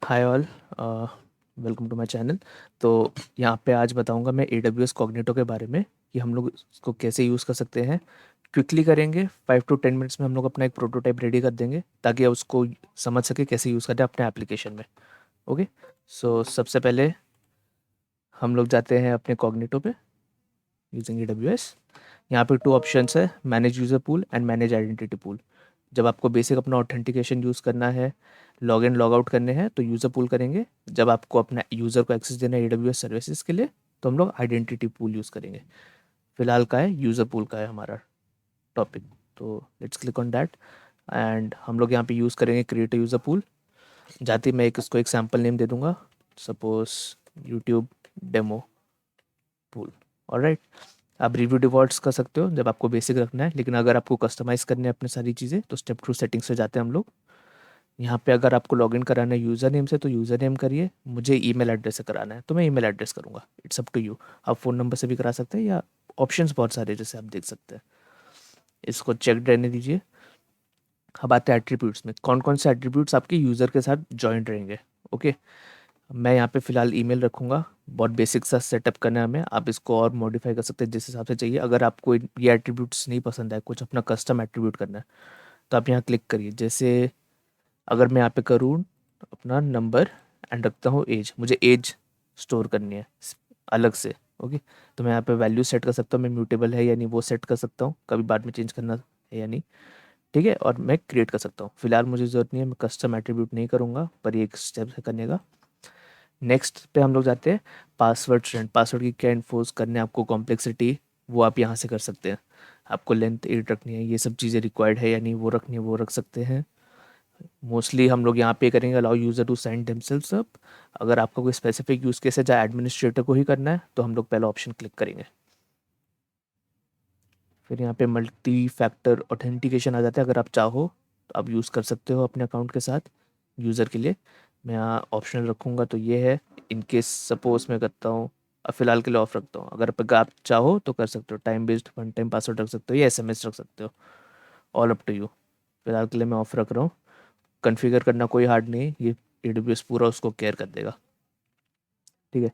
Hi all, welcome to my channel. तो यहाँ पे आज बताऊँगा मैं AWS कॉग्निटो के बारे में कि हम लोग इसको कैसे यूज़ कर सकते हैं। क्विकली करेंगे, 5 to 10 मिनट्स में हम लोग अपना एक प्रोटोटाइप रेडी कर देंगे ताकि आप उसको समझ सके कैसे यूज़ करना है अपने एप्लीकेशन में। ओके, सो सबसे पहले हम लोग जाते हैं अपने कॉग्निटो पे यूजिंग AWS। यहाँ पे 2 ऑप्शंस है, manage user pool and manage identity pool. जब आपको बेसिक अपना ऑथेंटिकेशन यूज़ करना है, लॉग इन लॉग आउट करने हैं तो यूज़र पूल करेंगे। जब आपको अपना यूज़र को एक्सेस देना है AWS सर्विसेज के लिए तो हम लोग आइडेंटिटी पूल यूज़ करेंगे। फिलहाल का है यूज़र पूल का है हमारा टॉपिक, तो let's click on that. And हम लोग यहाँ पे यूज़ करेंगे क्रिएट यूज़र पूल। जाते ही मैं इसको एक सैम्पल नेम दे दूंगा, suppose YouTube demo pool. Alright, आप रिव्यू डिफ़ॉल्ट्स कर सकते हो जब आपको बेसिक रखना है, लेकिन अगर आपको कस्टमाइज़ करने हैं अपनी सारी चीज़ें तो स्टेप 2 सेटिंग्स पे जाते हैं हम लोग। यहाँ पे अगर आपको लॉगिन कराना है यूज़र नेम से तो यूज़र नेम करिए, मुझे ईमेल एड्रेस से कराना है तो मैं ईमेल एड्रेस करूँगा। इट्स अप टू यू, आप फ़ोन नंबर से भी करा सकते हैं या ऑप्शंस बहुत सारे जैसे आप देख सकते हैं। इसको चेक रहने दीजिए। अब आते हैं एट्रीब्यूट्स में, कौन कौन से एट्रीब्यूट्स आपके यूज़र के साथ जॉइंट रहेंगे। ओके, मैं यहाँ पे फ़िलहाल ईमेल रखूँगा। बहुत बेसिक सा सेटअप करना है हमें, आप इसको और मॉडिफाई कर सकते हैं जिस हिसाब से चाहिए। अगर आपको ये एट्रीब्यूट्स नहीं पसंद है, कुछ अपना कस्टम एट्रीब्यूट करना है तो आप यहाँ क्लिक करिए। जैसे अगर मैं यहाँ पे करूँ अपना नंबर एंड रखता हूँ एज, मुझे एज स्टोर करनी है अलग से। ओके, तो मैं यहाँ पे वैल्यू सेट कर सकता हूँ, मैं म्यूटेबल है या नहीं वो सेट कर सकता हूँ, कभी बाद में चेंज करना है या नहीं। ठीक है, और मैं क्रिएट कर सकता हूँ। फिलहाल मुझे ज़रूरत नहीं है, मैं कस्टम एट्रीब्यूट नहीं करूँगा, पर ये एक स्टेप है करने का। नेक्स्ट पे हम लोग जाते हैं पासवर्ड स्ट्रेंथ। पासवर्ड की क्या इन्फोर्स करने हैं आपको, कॉम्प्लेक्सिटी, वो आप यहाँ से कर सकते हैं। आपको लेंथ 8 रखनी है, ये सब चीज़ें रिक्वायर्ड है या नहीं वो रखनी है, वो रख सकते हैं। मोस्टली हम लोग यहाँ पे करेंगे allow user to sign themselves up. अगर आपका कोई स्पेसिफिक यूज़ केस है जहाँ एडमिनिस्ट्रेटर को ही करना है तो हम लोग पहला ऑप्शन क्लिक करेंगे। फिर यहाँ पे मल्टी फैक्टर ऑथेंटिकेशन आ जाता है, अगर आप चाहो तो आप यूज़ कर सकते हो अपने अकाउंट के साथ यूज़र के लिए। मैं यहाँ ऑप्शनल रखूँगा तो ये है, इन केस सपोज मैं करता हूँ, अब फ़िलहाल के लिए ऑफ रखता हूँ। अगर आप चाहो तो कर सकते हो, time based one time password रख सकते हो या SMS रख सकते हो, ऑल अप टू यू। फिलहाल के लिए मैं ऑफ रख रहा हूँ। कॉन्फ़िगर करना कोई हार्ड नहीं है, ये AWS पूरा उसको केयर कर देगा। ठीक है,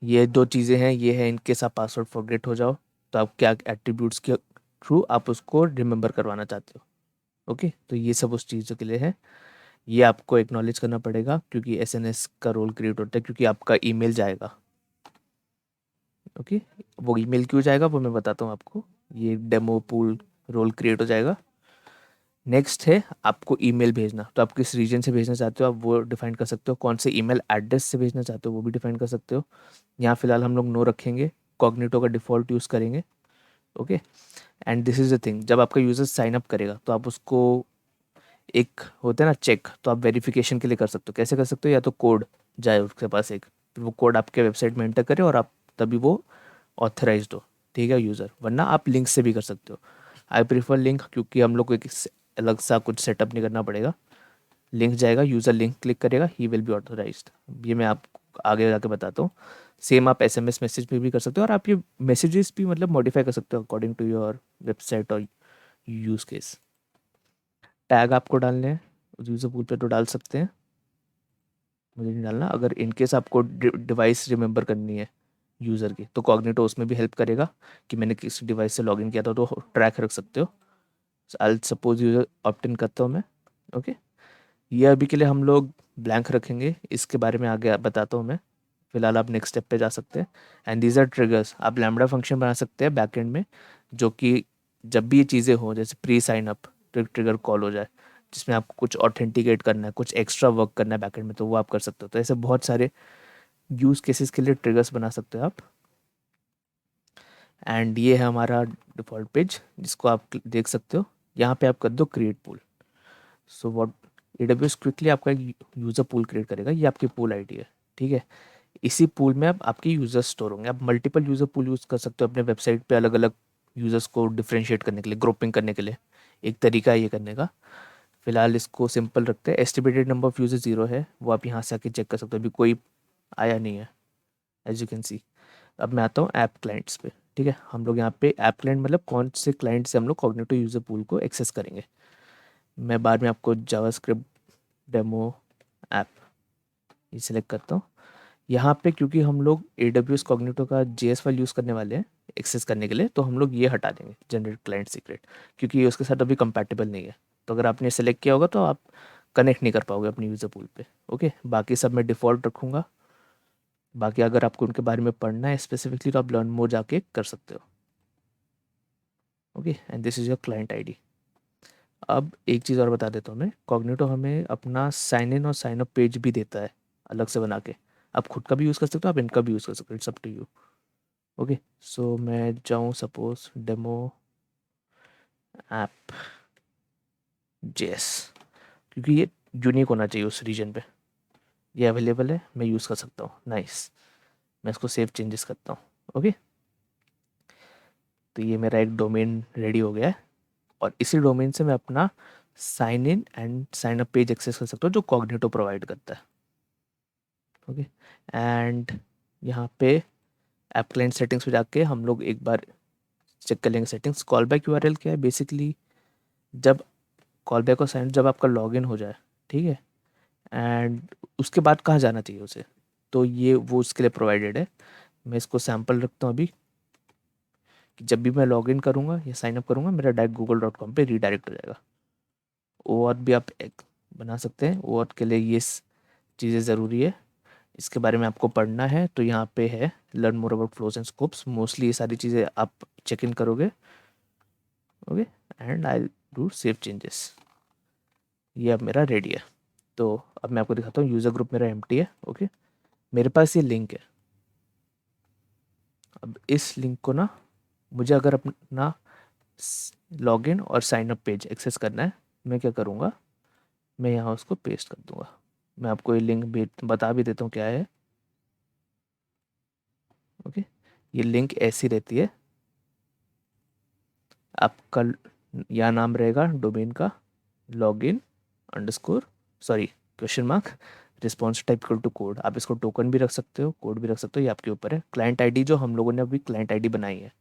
ये दो चीज़ें हैं, ये है इनकेस आप पासवर्ड फॉरगेट हो जाओ तो आप क्या एट्रीब्यूट्स के थ्रू आप उसको रिमेंबर करवाना चाहते हो। ओके, तो ये सब उस चीज़ों के लिए है। ये आपको एक्नॉलेज करना पड़ेगा क्योंकि SNS का रोल क्रिएट होता है, क्योंकि आपका ईमेल जाएगा। ओके, वो ईमेल क्यों जाएगा वो मैं बताता हूँ आपको। ये डेमो पूल रोल क्रिएट हो जाएगा। नेक्स्ट है आपको ईमेल भेजना, तो आप किस रीजन से भेजना चाहते हो आप वो डिफाइन कर सकते हो, कौन से ईमेल एड्रेस से भेजना चाहते हो वो भी डिफाइन कर सकते हो। यहाँ फिलहाल हम लोग नो रखेंगे, कॉग्निटो का डिफ़ॉल्ट यूज़ करेंगे। Okay, and this is the thing, जब आपका यूज़र साइन अप करेगा तो आप उसको एक होता है ना चेक, तो आप वेरिफिकेशन के लिए कर सकते हो। कैसे कर सकते हो, या तो कोड जाए उसके पास एक, फिर वो कोड आपके वेबसाइट में एंटर करे और आप तभी वो ऑथराइज्ड हो। ठीक है यूज़र, वरना आप लिंक से भी कर सकते हो। आई प्रीफर लिंक क्योंकि हम लोग को एक अलग सा कुछ सेटअप नहीं करना पड़ेगा। लिंक जाएगा, यूज़र लिंक क्लिक करेगा, ही विल बी ऑथराइज्ड। ये मैं आपको आगे जाके बताता हूँ। सेम आप SMS मैसेज पे भी कर सकते हो और आप ये मैसेजेस भी मतलब मॉडिफाई कर सकते हो अकॉर्डिंग टू योर वेबसाइट और यूज़ केस। टैग आपको डालने हैं, उस यूज़र पूल पे तो डाल सकते हैं, मुझे नहीं डालना। अगर इनकेस आपको डिवाइस रिमेंबर करनी है यूज़र की तो कॉग्निटो उसमें भी हेल्प करेगा कि मैंने किस डिवाइस से लॉगिन किया था, तो ट्रैक रख सकते हो। आई सपोज यूज़र ऑप्ट इन करता हूँ मैं। ओके, ये अभी के लिए हम लोग ब्लैंक रखेंगे, इसके बारे में आगे बताता हूँ मैं। फिलहाल आप नेक्स्ट स्टेप पे जा सकते हैं। एंड दीज आर ट्रिगर्स, आप लैम्बडा फंक्शन बना सकते हैं बैकएंड में, जो कि जब भी ये चीज़ें हो जैसे pre sign up trigger call हो जाए जिसमें आपको कुछ ऑथेंटिकेट करना है, कुछ एक्स्ट्रा वर्क करना है बैकएंड में, तो वो आप कर सकते हो। तो ऐसे बहुत सारे यूज़ केसेस के लिए ट्रिगर्स बना सकते हो आप। एंड ये है हमारा डिफ़ॉल्ट पेज जिसको आप देख सकते हो। यहाँ पे आप कर दो create pool. So what, AWS quickly आपका एक यूज़र पूल क्रिएट करेगा, ये आपकी पूल आईडी है। ठीक है, इसी पूल में अब आपके यूज़र्स स्टोर होंगे। आप मल्टीपल यूज़र पूल यूज़ कर सकते हो अपने वेबसाइट पे अलग अलग यूज़र्स को डिफ्रेंशिएट करने के लिए, ग्रुपिंग करने के लिए। एक तरीका है ये करने का। फिलहाल इसको सिंपल रखते हैं। एस्टिमेटेड नंबर ऑफ यूज़र 0 है, वो आप यहाँ से आके चेक कर सकते हो, अभी कोई आया नहीं है एज यू कैन सी। अब मैं आता हूँ ऐप क्लाइंट्स पे। ठीक है, हम लोग यहाँ पे ऐप क्लाइंट मतलब कौन से क्लाइंट से हम लोग कॉग्निटो यूज़र पूल को एक्सेस करेंगे। मैं बाद में आपको जावास्क्रिप्ट डेमो ऐप ये सिलेक्ट करता हूँ। यहाँ पे क्योंकि हम लोग AWS कॉग्निटो का JS फाइल यूज़ करने वाले हैं एक्सेस करने के लिए, तो हम लोग ये हटा देंगे जनरेट क्लाइंट सीक्रेट, क्योंकि ये उसके साथ अभी कंपैटिबल नहीं है। तो अगर आपने सेलेक्ट किया होगा तो आप कनेक्ट नहीं कर पाओगे अपनी यूज़र पूल पे। ओके, बाकी सब मैं डिफ़ॉल्ट रखूँगा। बाकी अगर आपको उनके बारे में पढ़ना है स्पेसिफिकली तो आप लर्न मोर जाके कर सकते हो। Okay, and this is your client ID. अब एक चीज़ और बता देता हूँ मैं, कॉग्निटो हमें अपना साइन इन और साइन अप पेज भी देता है अलग से बना के। आप खुद का भी यूज़ कर सकते हो, आप इनका भी यूज़ कर सकते हो, it's up to you. Okay, so मैं जाऊँ सपोज डेमो ऐप जेएस, क्योंकि ये यूनिक होना चाहिए उस रीजन पे। ये अवेलेबल है, मैं यूज़ कर सकता हूँ। नाइस, मैं इसको सेव चेंजेस करता हूँ। ओके, तो ये मेरा एक डोमेन रेडी हो गया है, और इसी डोमेन से मैं अपना sign in and sign up page access कर सकता हूँ जो कॉग्निटो प्रोवाइड करता है। ओके, एंड यहाँ पे ऐप क्लाइंट सेटिंग्स पे जाके हम लोग एक बार चेक कर लेंगे सेटिंग्स। कॉल बैक यूआरएल क्या है बेसिकली, जब कॉल बैक और साइन जब आपका लॉगिन हो जाए, ठीक है, एंड उसके बाद कहाँ जाना चाहिए उसे, तो ये वो उसके लिए प्रोवाइडेड है। मैं इसको सैम्पल रखता हूँ अभी, कि जब भी मैं लॉगिन करूँगा या साइन अप करूँगा मेरा डायरेक्ट google.com पे रीडायरेक्ट हो जाएगा। OAuth भी आप एक बना सकते हैं, OAuth के लिए ये चीज़ें ज़रूरी है, इसके बारे में आपको पढ़ना है तो यहाँ पे है learn more about flows and scopes. Mostly ये सारी चीज़ें आप चेक इन करोगे। Okay, and I do save changes. ये अब मेरा रेडी है। तो अब मैं आपको दिखाता हूँ, यूज़र ग्रुप मेरा एम्प्टी है। ओके, मेरे पास ये लिंक है। अब इस लिंक को ना मुझे अगर अपना लॉगिन और साइन अप पेज एक्सेस करना है, मैं क्या करूँगा, मैं यहाँ उसको पेस्ट कर दूँगा। मैं आपको ये लिंक भी बता भी देता हूँ क्या है। ओके, ये लिंक ऐसी रहती है, आपका यहाँ नाम रहेगा डोमेन का, login underscore sorry question mark response type equal to code. आप इसको टोकन भी रख सकते हो, कोड भी रख सकते हो, ये आपके ऊपर है। क्लाइंट आईडी जो हम लोगों ने अभी क्लाइंट आईडी बनाई है,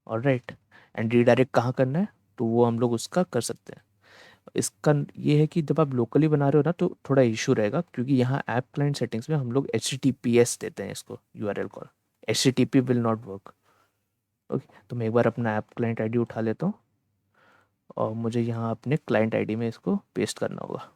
ऑलराइट। एंड रीडायरेक्ट कहाँ करना है तो वो हम लोग उसका कर सकते हैं। इसका ये है कि जब आप लोकली बना रहे हो ना तो थोड़ा इशू रहेगा, क्योंकि यहाँ ऐप क्लाइंट सेटिंग्स में हम लोग HTTPS देते हैं इसको URL call, HTTP will not work. Okay, तो मैं एक बार अपना ऐप क्लाइंट आईडी उठा लेता हूँ, और मुझे यहाँ अपने क्लाइंट आईडी में इसको पेस्ट करना होगा।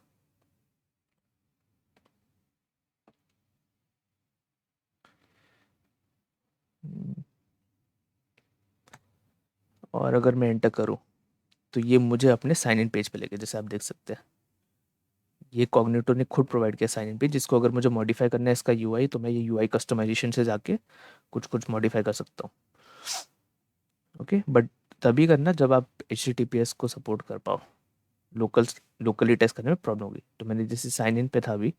और अगर मैं एंटर करूँ तो ये मुझे अपने साइन इन पेज पे लेके, जैसे आप देख सकते हैं ये कॉग्निटो ने खुद प्रोवाइड किया साइन इन पेज, जिसको अगर मुझे मॉडिफाई करना है इसका यूआई, तो मैं ये यूआई कस्टमाइजेशन से जाके कुछ कुछ मॉडिफाई कर सकता हूँ। ओके, बट तभी करना जब आप HTTPS को सपोर्ट कर पाओ। लोकली टेस्ट करने में प्रॉब्लम होगी। तो मैंने जैसे साइन इन पे था अभी,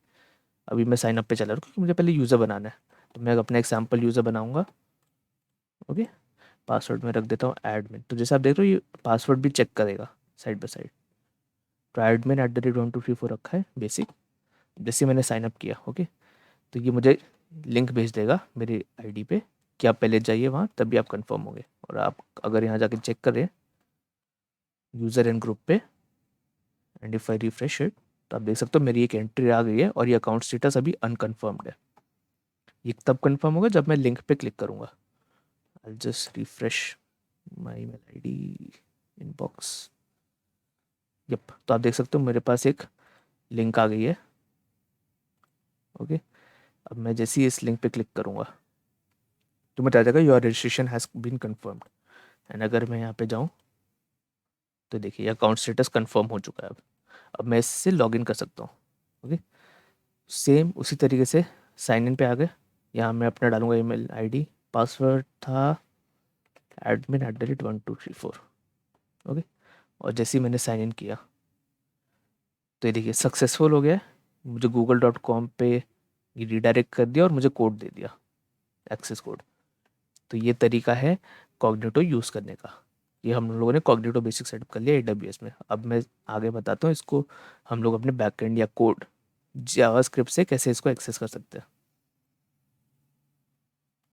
अभी मैं साइन अप पे चला रहा हूँ क्योंकि मुझे पहले यूज़र बनाना है। तो मैं अपना एग्जाम्पल यूज़र बनाऊँगा। ओके, पासवर्ड में रख देता हूँ एडमिन। तो जैसे आप देख रहे हो ये पासवर्ड भी चेक करेगा साइड बाय साइड। तो एडमिन @1234 रखा है बेसिक। जैसे मैंने साइन अप किया, ओके, तो ये मुझे लिंक भेज देगा मेरी आईडी पे कि आप पहले जाइए वहाँ, तभी आप कंफर्म होंगे। और आप अगर यहाँ जाके चेक करें यूज़र एंड ग्रुप पे, and if I refresh it, तो आप देख सकते हो मेरी एक एंट्री आ गई है और ये अकाउंट स्टेटस अभी अनकन्फर्म्ड है। ये तब कंफर्म होगा जब मैं लिंक पे क्लिक करूँगा। I just refresh my email ID inbox. Yup, तो आप देख सकते हो मेरे पास एक लिंक आ गई है। ओके, अब मैं जैसे ही इस लिंक पे क्लिक करूँगा तो मुझे आ जाएगा your registration has been confirmed. And अगर मैं यहाँ पे जाऊँ तो देखिए अकाउंट स्टेटस कंफर्म हो चुका है। अब मैं इससे लॉगिन कर सकता हूँ। ओके, सेम उसी तरीके से साइन इन पे आ गए। यहाँ मैं अपना डालूंगा ईमेल आईडी, पासवर्ड था admin@1234। ओके, और जैसे ही मैंने साइन इन किया तो ये देखिए सक्सेसफुल हो गया है। मुझे google.com पे ये रीडायरेक्ट कर दिया और मुझे कोड दे दिया, एक्सेस कोड। तो ये तरीका है कॉग्निटो यूज़ करने का। ये हम लोगों ने कॉग्निटो बेसिक सेटअप कर लिया AWS में। अब मैं आगे बताता हूँ इसको हम लोग अपने बैकएंड या कोड जावास्क्रिप्ट से कैसे इसको एक्सेस कर सकते हैं।